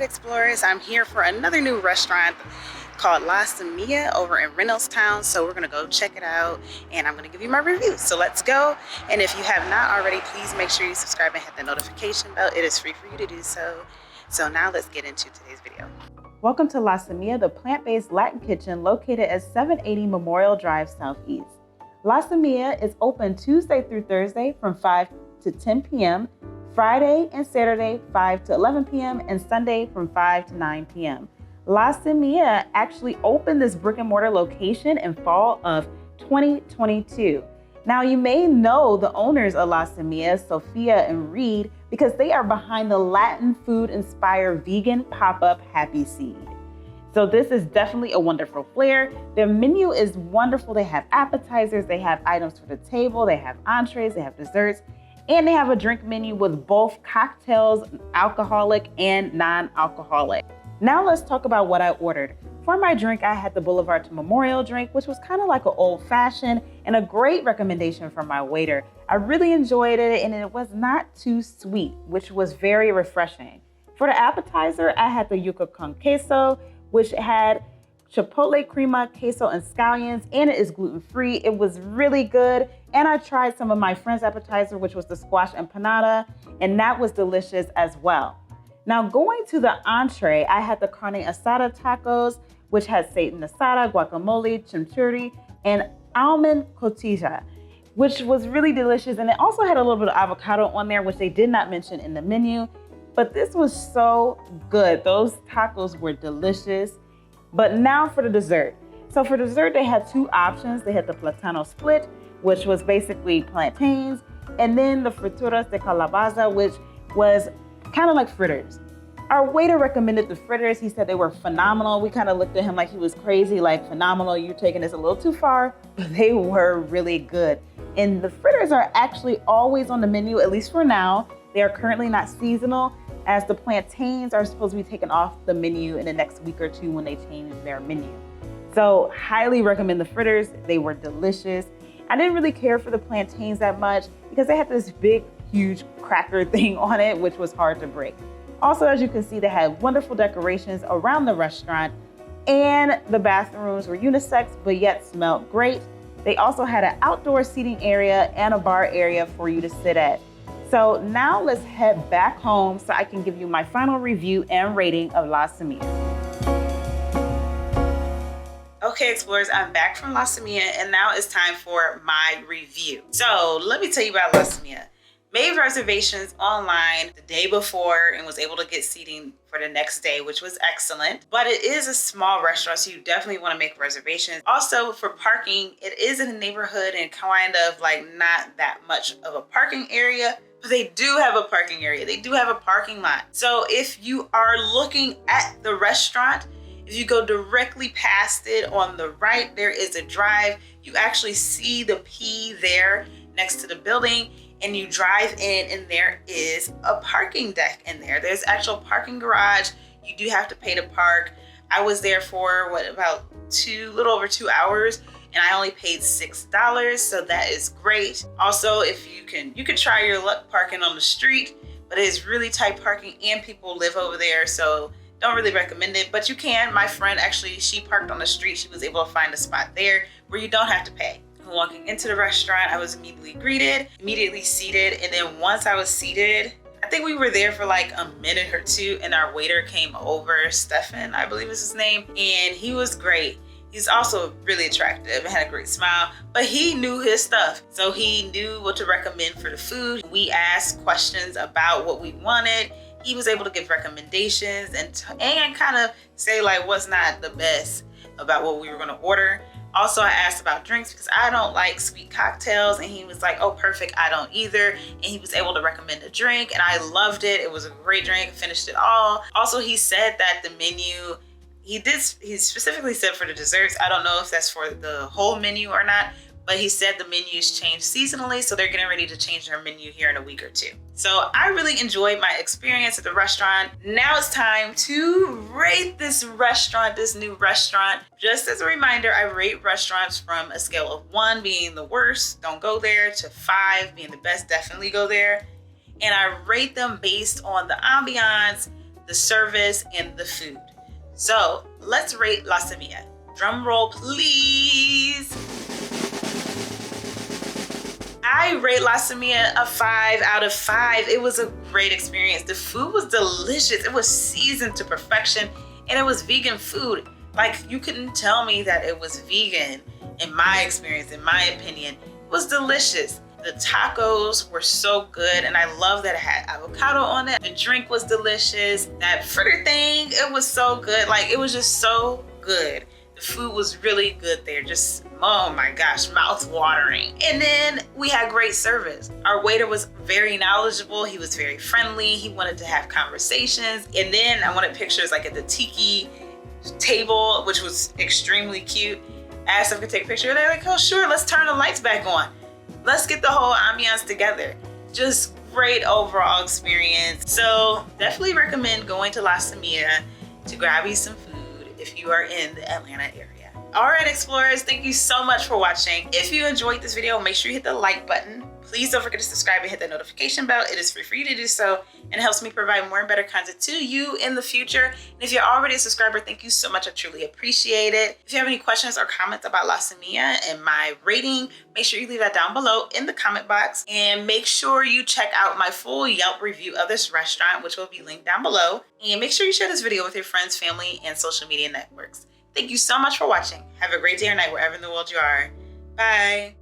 Alright, explorers, I'm here for another new restaurant called La Semilla over in Reynoldstown. So we're gonna go check it out and I'm gonna give you my review. So let's go. And if you have not already, please make sure you subscribe and hit the notification bell. It is free for you to do so. So now let's get into today's video. Welcome to La Semilla, the plant-based Latin kitchen located at 780 Memorial Drive Southeast. La Semilla is open Tuesday through Thursday from 5 to 10 p.m., Friday and Saturday 5 to 11 p.m., and Sunday from 5 to 9 p.m. La Semilla actually opened this brick and mortar location in fall of 2022. Now you may know the owners of La Semilla, Sophia and Reid, because they are behind the Latin food-inspired vegan pop-up Happy Seed. So this is definitely a wonderful flair. Their menu is wonderful. They have appetizers, they have items for the table, they have entrees, they have desserts, and they have a drink menu with both cocktails, alcoholic and non-alcoholic. Now let's talk about what I ordered. For my drink, I had the Boulevard to Memorial drink, which was kind of like an old fashioned and a great recommendation from my waiter. I really enjoyed it and it was not too sweet, which was very refreshing. For the appetizer, I had the yuca con queso, which had chipotle crema, queso, and scallions, and it is gluten-free. It was really good. And I tried some of my friend's appetizer, which was the squash empanada, and that was delicious as well. Now going to the entree, I had the carne asada tacos, which had seitan asada, guacamole, chimichurri, and almond cotija, which was really delicious. And it also had a little bit of avocado on there, which they did not mention in the menu. But this was so good. Those tacos were delicious. But now for the dessert. So for dessert, they had two options. They had the platano split, which was basically plantains, and then the frituras de calabaza, which was kind of like fritters. Our waiter recommended the fritters. He said they were phenomenal. We kind of looked at him like he was crazy, like, phenomenal, you're taking this a little too far, but they were really good. And the fritters are actually always on the menu, at least for now. They are currently not seasonal, as the plantains are supposed to be taken off the menu in the next week or two when they change their menu. So highly recommend the fritters. They were delicious. I didn't really care for the plantains that much because they had this big, huge cracker thing on it, which was hard to break. Also, as you can see, they had wonderful decorations around the restaurant, and the bathrooms were unisex, but yet smelled great. They also had an outdoor seating area and a bar area for you to sit at. So now let's head back home so I can give you my final review and rating of La Semilla. Okay, explorers, I'm back from La Semilla and now it's time for my review. So let me tell you about La Semilla. Made reservations online the day before and was able to get seating for the next day, which was excellent. But it is a small restaurant, so you definitely want to make reservations. Also for parking, it is in a neighborhood and kind of like not that much of a parking area, but they do have a parking area. They do have a parking lot. So if you are looking at the restaurant, if you go directly past it on the right, there is a drive. You actually see the P there next to the building, and you drive in and there is a parking deck in there. There's actual parking garage. You do have to pay to park. I was there for about little over 2 hours, and I only paid $6, so that is great. Also, if you can try your luck parking on the street, but it is really tight parking and people live over there, so don't really recommend it, but you can. My friend actually, she parked on the street. She was able to find a spot there where you don't have to pay. Walking into the restaurant, I was immediately greeted, immediately seated, and then once I was seated, I think we were there for like a minute or two, and our waiter came over, Stefan, I believe is his name, and he was great. He's also really attractive and had a great smile, but he knew his stuff. So he knew what to recommend for the food. We asked questions about what we wanted. He was able to give recommendations and kind of say like what's not the best about what we were gonna order. Also, I asked about drinks because I don't like sweet cocktails, and he was like, oh, perfect, I don't either. And he was able to recommend a drink, and I loved it. It was a great drink, finished it all. Also, he said that the menu, he specifically said for the desserts, I don't know if that's for the whole menu or not, but he said the menus change seasonally, so they're getting ready to change their menu here in a week or two. So I really enjoyed my experience at the restaurant. Now it's time to rate this restaurant, this new restaurant. Just as a reminder, I rate restaurants from a scale of 1 being the worst, don't go there, to 5 being the best, definitely go there. And I rate them based on the ambiance, the service, and the food. So let's rate La Semilla. Drum roll, please. I rate La Semilla a 5 out of 5. It was a great experience. The food was delicious. It was seasoned to perfection, and it was vegan food. Like, you couldn't tell me that it was vegan. In my experience, in my opinion, it was delicious. The tacos were so good, and I love that it had avocado on it. The drink was delicious. That fritter thing, it was so good. Like, it was just so good. The food was really good there. Just, oh my gosh, mouth watering. And then we had great service. Our waiter was very knowledgeable. He was very friendly. He wanted to have conversations. And then I wanted pictures like at the tiki table, which was extremely cute. I asked if I could take a picture. They're like, oh sure, let's turn the lights back on. Let's get the whole ambiance together. Just great overall experience. So definitely recommend going to La Semilla to grab you some food if you are in the Atlanta area. All right, explorers, thank you so much for watching. If you enjoyed this video, make sure you hit the like button. Please don't forget to subscribe and hit that notification bell. It is free for you to do so, and it helps me provide more and better content to you in the future. And if you're already a subscriber, thank you so much. I truly appreciate it. If you have any questions or comments about La Semilla and my rating, make sure you leave that down below in the comment box. And make sure you check out my full Yelp review of this restaurant, which will be linked down below. And make sure you share this video with your friends, family, and social media networks. Thank you so much for watching. Have a great day or night wherever in the world you are. Bye.